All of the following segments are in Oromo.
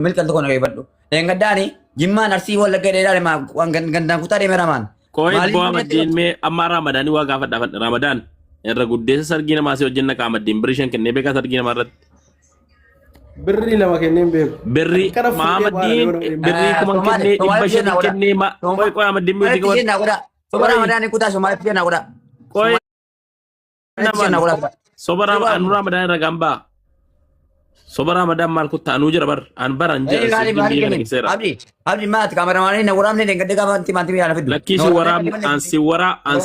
milkan tokko na gaifadhu. Engaddaani jimmaan arsii wallagga dheeraa ma waan gandaan kutaa deeme ramaan. Koy bo Ahmadiin me amma Ramadaan waa gaafadha Ramadaan irra guddeessa sargii namaa si hojjenna ka Ahmadiin birrii shan kennee beekaa sargii namaa irratti. Birrii lama kenneen beeku. Birrii Ahmadiin birrii kuma kennee dhibba shan kennee ma koy Ahmadiin muutii qabatu. Soba Ramadaan kutaa Somaalitti jenna godha. Koy soba Ramadaan irra gambaa. Soba Ramadaan maal kuttaa anuu jira bar an baran jira abdi maat kameramaanii na waraabne dengadde gaafa manti yaala fiddu lakkisi waraabne ansi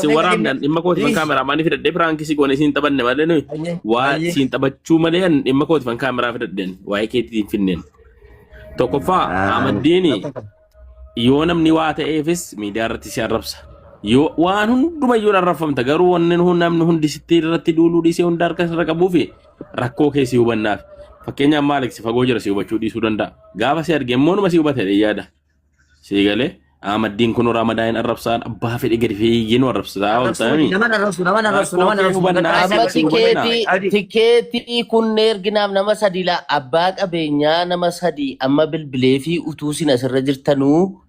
waraabne dhimma kooti fan kameramaanii fidadhe firankisi goone siin taphanne malee nuyi waa siin taphachuu malee dhimma kooti fan kameraa fidadheen waa'ee keetiin finneen tokkoffaa Ahmadiini yoo namni waa ta'eefis miidiyaa irratti si arrabsa yoo waan hundumayyuu arrabfamta garuu wanni namni hundi sitti irratti duuluu dhiisee hunda harka irra qabuufi rakkoo keessi hubannaaf. Fakkeenya Alex fagoo jira si hubachuu dhiisuu danda'a. Gaafa si arge immoo si hubate yaada. Si galee Ahmadiin kun Ramadaan arrabsaan abbaa fedhi gadi fiigin arrabsaa ol ta'anii. Tikeetii kun erginaaf nama sadi la abbaa qabeenyaa nama sadi amma bilbilee fi utuu sin asirra jirtanuu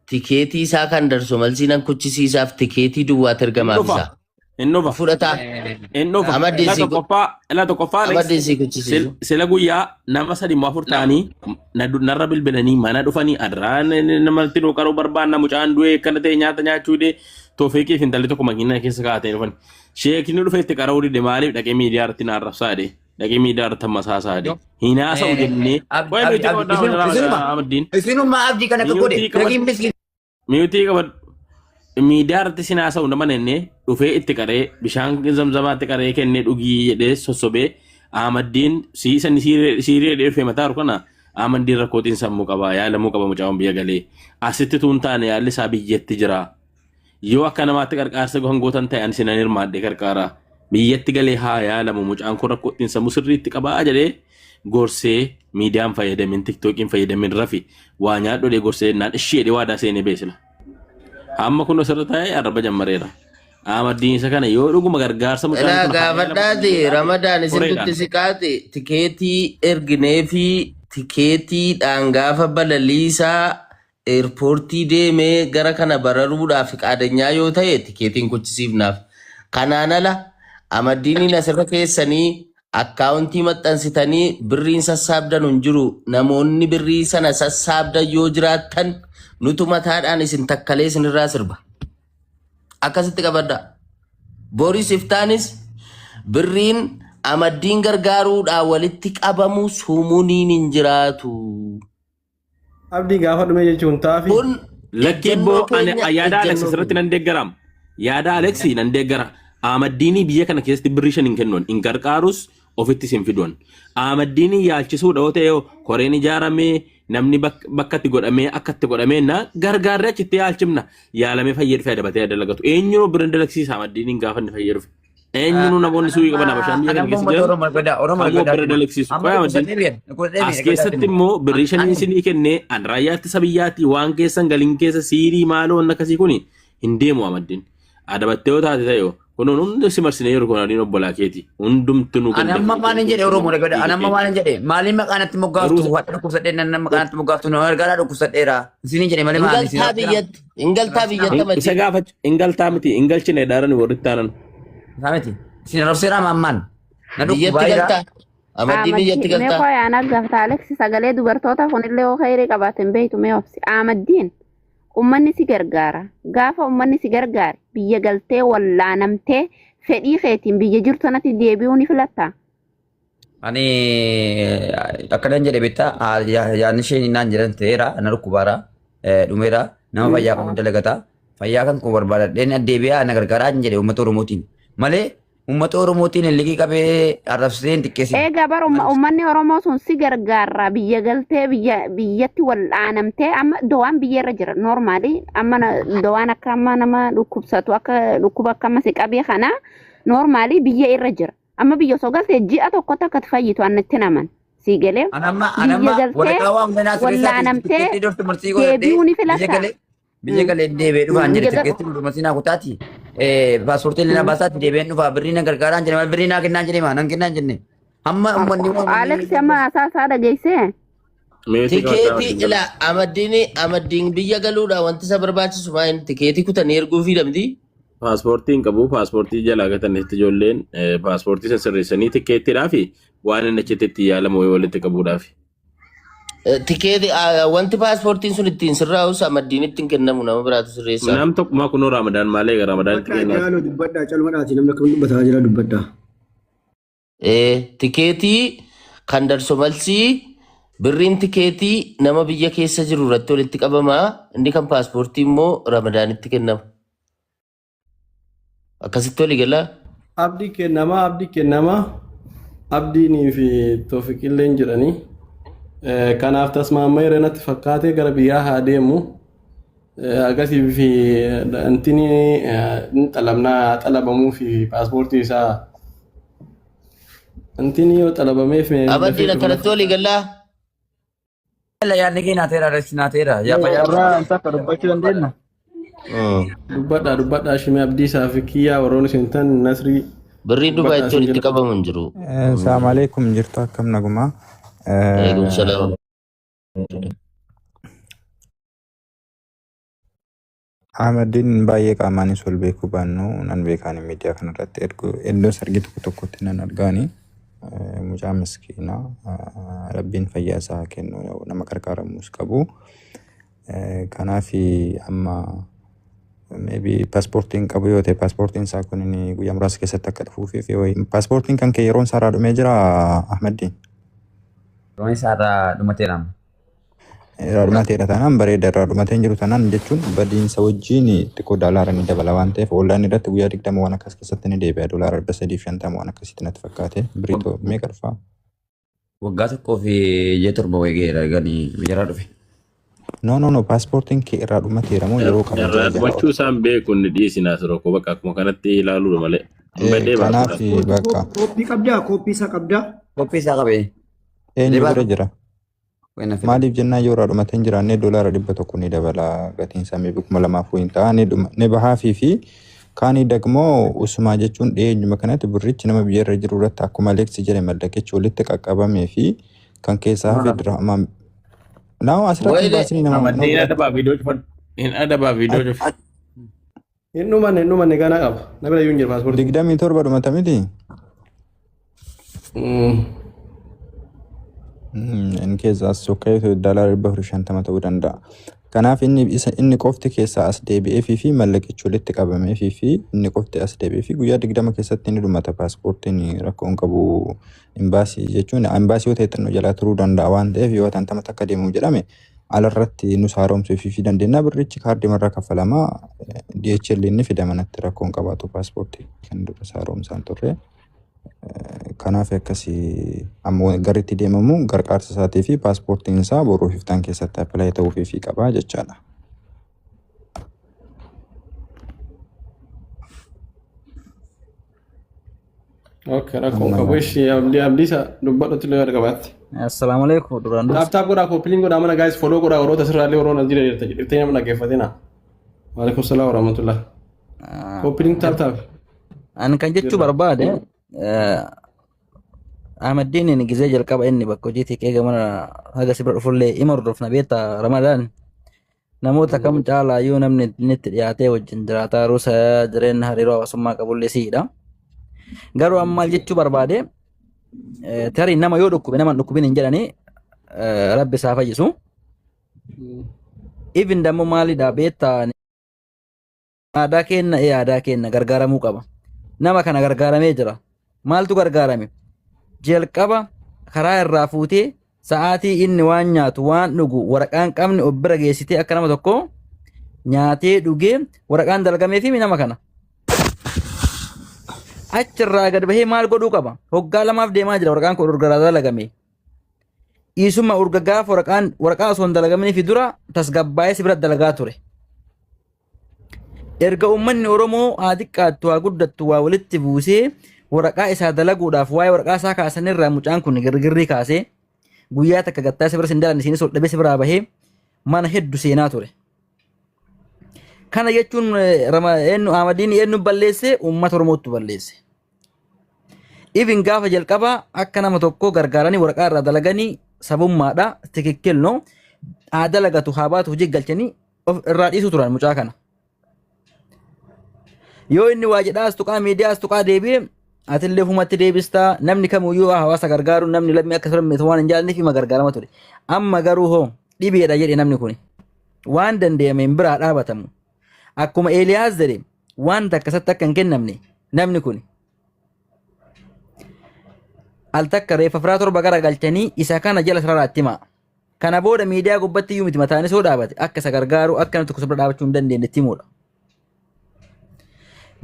tikeetii isaa kan darsu malsiinan kuchisiisaaf tikeetii duwwaat ergamaaf isaa. Innova fudhata innova la tokkoffaa sila guyyaa nama sadi moo afur ta'anii narra bilbilanii mana dhufanii adraan namatti qaroo barbaanna mucaan du'e kana ta'e nyaata nyaachuu dee toofeeqiif intalli tokko makiinaa keessa kaa'atee dhufan sheekni dhufe itti qaroo dide maaliif dhaqee miidiyaa irratti naarrabsaa de dhaqee miidiyaa irratti masaasaa de hinaasa ujennee wayi nuti qabadhaa Ahmadiin isinummaa abdii kana godhe dhaqiin miskin miutii qabadhu miidiyaa irratti sinaasa'u nama nennee dhufee itti qaree bishaan zamzamaatti qaree kennee dhugii jedhee sossobee Ahmadiin siisan siiree dheerfee mataa rukana Ahmadiin rakkootiin sammuu qaba yaalamuu qaba mucaan biyya galee asitti tuun taane yaalli isaa biyyatti jira yoo akka namaatti qarqaarsa hangootan ta'e ani sinan hirmaadhe qarqaara biyyatti galee haa yaalamu mucaan kun rakkootiin sammuu sirriitti qabaa jedhee gorsee miidiyaan fayyadamin tiktookiin fayyadamin rafi waa nyaadholee gorsee naan ishee waadaa seenee beesila. Amma kun asirra taa'ee arraba jammareera. Ahmadiin isa kana yoo dhuguma gargaarsa mucaan kun gaafadhaati Ramadaan isinitti siqaate tikeetii erginee fi tikeetiidhaan gaafa balaliisaa eerpoortii deemee gara kana bararuudhaaf qaadanyaa yoo ta'e tikeetiin kuchisiifnaaf. Kanaan ala Ahmadiiniin asirra keessanii akkaawuntii maxxansitanii birriin sassaabdan hin jiru namoonni birrii sana sassaabdan yoo jiraattan nutu mataadhaan isin takkalee isinirraa sirba. Akkasitti qabadda. Boris Iftaanis birriin Ahmadiin gargaaruudhaan walitti qabamu sumuniin hin jiraatu. Abdii gaafa dhume jechuun taa'afi. Kun lakkiboo yaada Alex irratti nan deeggaram. Yaada Alex nan deeggara. Ahmadiin biyya kana keessatti birrii shan hin kennuun hin gargaarus ofitti sin fiduun. Ahmadiin yaalchisuudha yoo ta'e koreen ijaaramee namni bakka itti godhamee akka itti godhamee na gargaarree achitti yaalchifna yaalamee fayyadu fayyadabatee dalagatu eenyuun birrii dalagsiisa Ahmadiin gaafa inni fayyadu eenyuun namoonni suuqii qaban abashaan biyya kana keessa jiran birrii dalagsiisu as keessatti immoo birrii shaniin isinii kennee an raayyaatti sabiyyaatti waan keessan galiin keessa siirii maaloo waan akkasii kun hin deemu Ahmadiin adabattee yoo taate ta'e kunuun hundi si marsine yeroo konaadiin obbolaa keeti hundumtu nu ganda anamma maalin jedhe Oromoo dhagada anamma maalin jedhe maaliin maqaanatti moggaaftu wadha dhukkubsadhee nan maqaanatti moggaaftu na gargaaraa dhukkubsadheera isinii jedhe malee maali ingaltaa biyyatti isa gaafa ingaltaa miti ingalchine daaran warri taanan saameti isin rabseera mammaan na dhukkubaayira Ahmadiin biyyatti galtaa mee koyaa naggaafta Alex sagalee dubartoota kunillee oo khayrii qabaaten beeytu mee obsi Ahmadiin ummanni si gargaara gaafa ummanni si gargaare biyya galtee wallaanamtee fedhii keetiin biyya jirtu sanatti deebi'uu ni filatta. Ani akkanan jedhe bitta yaadni isheen naan jedhan ta'eera ana dhukkubaara dhumeera nama fayyaa kan dalagata fayyaa kan kun barbaadadheen deebi'aa na gargaaraa hin jedhe uummata Oromootiin malee uummata Oromootiin liqii qabee arrabseen xiqqeessi. Egaa bara uummanni Oromoo sun si gargaara biyya galtee biyyatti wal'aanamtee amma dawaan biyyarra jira normaali amma dawaan akka amma nama dhukkubsatu akka dhukkuba akka amma si qabee kana normaali biyya irra jira amma biyya osoo galtee ji'a tokkotti akka fayyitu annatti naman si galee biyya galtee wal'aanamtee deebi'uu ni filatta. Biyya galee deebi'ee dhufaan jedhe xiqqeessi dhumasinaa kutaati. Paaspoortiin lina baasaatti deebi'een dhufaa birrii na gargaaraan jedhe birrii naa kennaan jedhe maa nan kennaan jenne. Amma uummanni Alex amma haasaa dhageessee. Meetii Tikeetii ila amaddiin biyya galuudha wanti isa barbaachisu maal tikeetii kutanii erguu fi damti. paaspoortiin qabu paaspoortii jalaa gatanitti ijoolleen paaspoortii san sirreessanii tikeettiidhaa fi waan inni achitti itti yaalamu walitti qabuudhaaf. Tikeetii wanti paaspoortiin sun ittiin sirraa'us amaddiin ittiin kennamu nama biraatu sirreessa. Nam tokkumaa kunoo Ramadaan maalee gara Ramadaan itti kennaa. Yaaloo dubbadhaa calmadhaati namni akkamiin dubbataa jira dubbadhaa. Tikeetii kan darso malsii birriin tikeetii nama biyya keessa jiru irratti walitti qabamaa inni kan paaspoortii immoo Ramadaanitti kennama. Akkasitti walii galaa. Abdii kennama abdiinii fi toofiqillee hin jedhanii. Kanaaf tasmaamma yeroo natti fakkaatee gara biyyaa haa deemu. Agasii fi antini xalabamuu fi paaspoortii isaa antini yoo xalabameef. Abdiin akkanatti walii galaa. Yaadni kee naateera rechi naateera. Yaa fayyaa. Takka dubbachuu dandeenya. Dubbadhaa shimee abdii isaa fi kiyyaa warroon isin tan nasrii. Birriin Dubaay itti walitti qabamu hin jiru. Assalamu alaikum jirtu akkam nagumaa. Waalaikum salaam. Ahmadiin baay'ee qaamaanis wal beekuu baannu nan beekaan miidiyaa kanarratti iddoo sargi tokkotti nan argaani. Mucaa miskiinaa rabbiin fayyaa isaa kennu nama gargaaramus qabu. Kanaaf amma maybe paaspoortiin qabu yoo ta'e paaspoortiin isaa kun guyyaa muraasa keessatti akka dhufuuf paaspoortiin kan kee yeroon isaa dhumee jira Ahmadiin. Yeroon isaa dhumateera. Dhumateera taanaan bareeda irraa dhumatee jiru taanaan jechuun badiinsa wajjin xiqqoo daalaara ni dabala waan ta'eef oollaan irratti guyyaa 20 waan akkas keessatti ni deebi'a doolaara 350 waan akkasitti natti fakkaate biriitoo meeqa dhufaa. Waggaa tokkoo fi ji'a torba waygeera ganii biyyaraa dhufe. No paaspoortiin kee irraa dhumateera moo yeroo qabu. Irraa dhumachuu isaan beeku inni dhiisinaa turoko bakka akkuma kanatti ilaaluu malee. Kanaaf bakka. Koppii qabdaa koppii isaa qabdaa. Koppii isaa qabee. Eenyu bira jira. Maaliif jennaan yoo irraa dhumatee hin jiraanne doolaara 100 ni dabala gatiin isaa meeqa 2,000 hin ta'a ni bahaafii fi kaanii dagmoo usumaa jechuun dhiyeenyuma kanatti birrichi nama biyya irra jiru irratti akkuma leeksi jedhe mallaqichi walitti qaqqabamee fi kan keessaa hafe diraamaa. Naaw asirratti baasanii nama. Amaddiin adabaa viidiyoo cufa. Hin adabaa viidiyoo cufa. Hin dhumanne ganaa qaba. Na bira yuun jira paaspoortii. 27 dhumata miti. In keessaas sokkee doolaara 450 ta'uu danda'a. Kanaaf inni qofti keessaa as deebi'ee fi mallaqichi walitti qabamee fi inni qofti as deebi'ee fi guyyaa 20 keessatti ni dhumata paaspoortiin rakkoo hin qabu imbaasii jechuun imbaasii yoo ta'e xinnoo jalaa turuu danda'a waan ta'eef yoo tantama takka deemuu jedhame alarratti nus haaromsuu fi dandeenya birrichi kaardii marraa kaffalamaa DHL inni fidamanatti rakkoo hin qabaatu paaspoortii kan dura haaromsaan turre. Kanaaf akkasii ammoo garitti deemamu gargaarsa isaatii fi paaspoortiin isaa boruu iftaan keessatti appilaayi ta'uu fi qabaa jechaadha. Okay, rakkoon qabu ishee abdiisa dubbadhutti illee qabaatti. Assalamu alaikum duraan dursa. Laaptaap godhaa koppiliin godhaa mana gaayis foloo godhaa warroota sirraallee warroon jira jirtee nama dhaggeeffatina. Waalaikum salaam warahmatullah. Koppiliin taaptaap. Ani kan jechuu barbaade Ahmadiin inni gizee jalqaba inni bakka hojiitii qeega mana haga sibira dhufullee ima hordofna beektaa Ramadaan namoota kam caalaa yoo namni itti dhiyaatee wajjin jiraataa ruusa jireenya hariiroo hawaasummaa qabullee siidha. Garuu amma maal jechuu barbaade tarii nama yoo dhukkube nama dhukkubin hin jedhanii rabbi isaa fayyisu. Even dammoo maalidha beektaa aadaa kenna gargaaramuu qaba. Nama kana gargaaramee jira. Maaltu gargaarame? Jalqaba karaa irraa fuutee sa'aatii inni waan nyaatu waan dhugu waraqaan qabni of bira geessitee akka nama tokko nyaatee dhugee waraqaan dalgamee fi nama kana. Achirraa gad bahee maal godhuu qaba? Hoggaa lamaaf deemaa jira waraqaan kun urgaraa dalagame. Isuma urga gaafa waraqaa osoo hin dalagaminii fi dura tasgabbaa'ee si bira dalagaa ture. Erga uummanni Oromoo haa xiqqaattu haa guddattu waa walitti buusee waraqaa isaa dalaguudhaaf waa'ee waraqaa isaa kaasanirraa mucaan kun girgirrii kaasee guyyaa takka gattaa si bira sin dalan isinis ol dhabee si biraa bahee mana hedduu seenaa ture. Kana jechuun Ahmadiin eenyu balleesse uummata Oromootu balleesse. Ibin gaafa jalqabaa akka nama tokko gargaaranii waraqaa irraa dalaganii sabummaadha tikikkil no adalagatu habaatu hojii galchanii irraa dhiisu turan mucaa kana yoo inni waa jedhaa astuqaa miidiyaa astuqaa deebi'e atillee fumatti deebistaa namni kamuyyuu hawaasa gargaaru namni lammii akka sirriitti waan hin jaallanneef ima gargaarama ture amma garuu hoo dhibeedha jedhe namni kun waan danda'ameen biraa dhaabatamu akkuma Eeliyaas jedhe waan takkasatti akka hin kennamne namni kun al takka reeffa firaa torba gara galchanii isa kana jala sararaatti himaa kana booda miidiyaa gubbatti iyyuu miti mataanis hoo dhaabate akka isa gargaaru akka namni tokko sirra dhaabachuu hin dandeenyetti himuudha.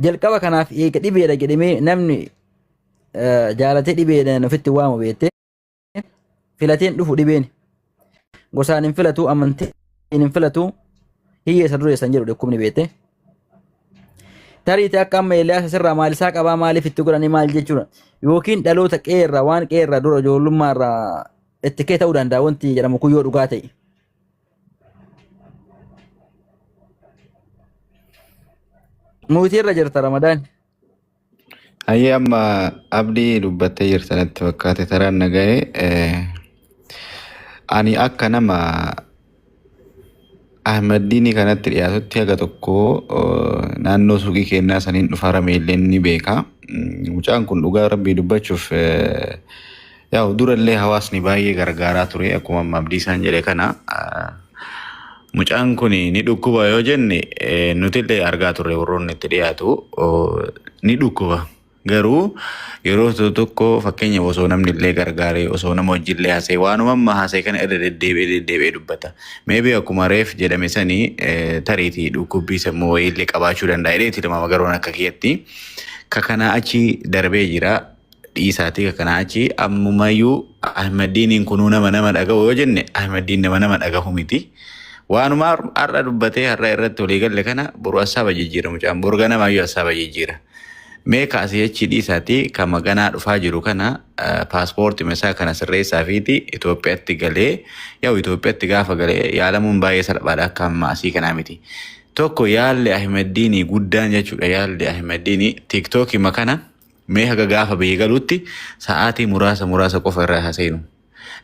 Jalqaba kanaaf eega dhibeedha jedhamee namni jaalatee dhibeedhaan ofitti waamu beektee filateen dhufu dhibeen gosaan hin filatu amantiin hin filatu hiyyeessa dureessan jedhu dhukkubni beektee. Tariite akka amma Eeliyaas asirraa maalisaa qabaa maaliif itti godhanii maal jechuudha yookiin dhaloota qeerraa waan qeerraa dura ijoollummaarraa itti kee ta'uu danda'a wanti jedhamu kun yoo dhugaa ta'e. Muutii irra jirta Ramadaan. Ayyee amma abdii dubbattee jirtanitti fakkaate taraan nagahee ani akka nama Ahmadiini kanatti dhiyaatutti haga tokko naannoo suuqii kennaa saniin dhufa rameelleen ni beeka. Mucaan kun dhugaa rabbii dubbachuuf yaa'u durallee hawaasni baay'ee gargaaraa ture akkuma amma abdii isaan jedhe kana. Mucaan kun ni dhukkuba yoo jenne nutillee argaa turre warroonni itti dhiyaatu ni dhukkuba. Garuu yeroo tokko fakkeenya osoo namni illee gargaaree osoo nama wajjillee haasee waanuma amma haasee kana irra deddeebi'ee dubbata. Meebii akkuma reef jedhame sanii tariitii dhukkubbii sammuu wayiillee qabaachuu danda'a. Dheetii lama garoon akka kiyyatti kakanaa achi darbee jira dhiisaatii kakanaa achi ammumayyuu Ahmadiiniin kunuu nama dhagahu yoo jenne Ahmadiin nama dhagahu miti. Waanuma har'a dubbatee har'a irratti walii galle kana boru assaaba jijjiira mucaan boru ganamaayyuu assaaba jijjiira. Mee kaasee achi dhiisaatii kan maganaa dhufaa jiru kana paaspoortii meesaa kana sirreessaa fiiti Itoophiyaatti galee yaa'u Itoophiyaatti gaafa galee yaalamuun baay'ee salphaadha akka amma asii kanaa miti. Tokko yaalli Ahmadiinii guddaan jechuudha yaalli Ahmadiinii tiiktookii makana mee haga gaafa biyya galuutti sa'aatii muraasa qofa irraa haseenu.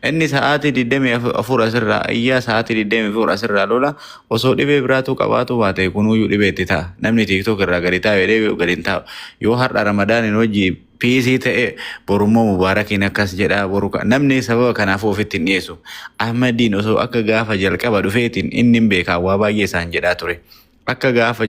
Inni sa'aatii 24 asirraa ayyaa sa'aatii 24 asirraa lola osoo dhibee biraatu qabaatu baate kunuyyuu dhibeetti ta'a. Namni tiiktook irraa gadi taa'ee deebi'u gadi hin taa'u. Yoo har'a Ramadaaniin hojii piisii ta'e borummoo mubaarakiin akkas jedhaa boru namni sababa kanaaf ofitti hin dhiyeessu. Ahmadiin osoo akka gaafa jalqaba dhufeetiin inni hin beekaa waa baay'ee isaan jedhaa ture. Akka gaafa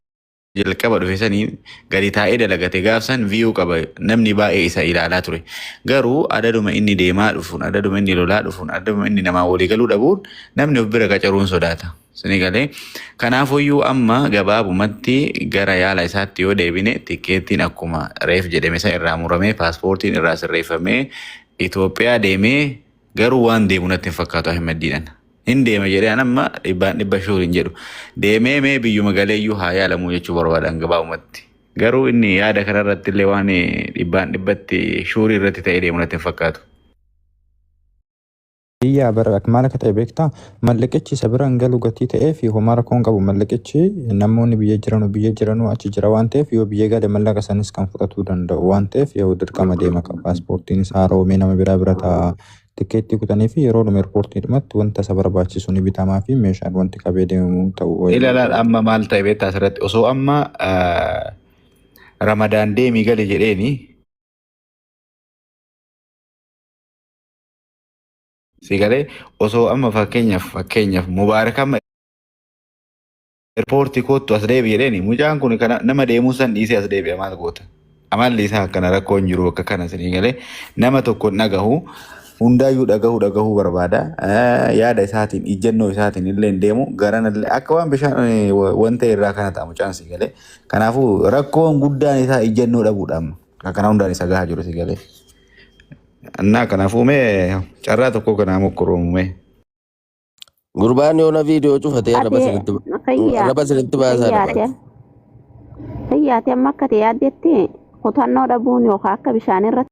jalqaba dhufe sanii gadi taa'ee dalagate gaafsan viyuu qaba namni baay'ee isa ilaalaa ture. Garuu adaduma inni deemaa dhufuun adaduma inni lolaa dhufuun adaduma inni namaa walii galuu dhabuun namni of bira qacaruun sodaata. Sini galee kanaafuyyuu amma gabaabumatti gara yaala isaatti yoo deebine tikeettiin akkuma reef jedhame isa irraa muramee paaspoortiin irraa sirreeffamee Itoophiyaa deemee garuu waan deemu natti hin fakkaatu Ahmadiidhaan. Hin deema jedhee amma dhibba shuuriin jedhu deemee mee biyyuma galeeyyuu haa yaalamuu jechuu barbaadan gabaabumatti. Garuu inni yaada kanarratti illee waan dhibbatti shuurii irratti ta'ee deemu natti hin fakkaatu. Iyyaa bara maal akka ta'e beektaa mallaqichi isa biraan galu gatii ta'ee fi homaa rakkoon qabu mallaqichi namoonni biyya jiranu achi jira waan ta'eef yoo biyya gale mallaqa sanis kan fudhatuu danda'u waan ta'eef yoo dirqama deema qaba paaspoortiin isaa roomee nama bira ta'a. Tikeettii kutanii fi yeroo dhuma eerpoortii dhumatti wanta isa barbaachisu ni bitamaa fi meeshaan wanti qabee deemuu ta'u. Ilaalaan amma maal ta'e beektaa asirratti osoo amma Ramadaan deemii gale jedheeni si galee osoo amma fakkeenyaaf mubaarak amma eerpoortii kootu as deebi jedheeni mucaan kun nama deemuu san dhiisee as deebi'a maal goota. Amalli isaa akkana rakkoon jiru akka kana si galee nama tokko dhagahu. Hundaayyuu dhagahuu barbaada. Yaada isaatiin ijjennoo isaatiin illee deemu garanallee akka waan bishaan wanta irraa kana ta'a mucaan si galee. Kanaafuu rakkoon guddaan isaa ijjennoo dhabuudha. Kana hundaan isa gahaa jiru si galee. Annaa kanaafuu mee carraa tokko kanaa mokkoroomu mee. Gurbaan yoona viidiyoo cufatee raba sirriitti baasaa. Fayyaatee amma akka ta'e yaaddetti kutannoo dhabuun yookaan akka bishaan irratti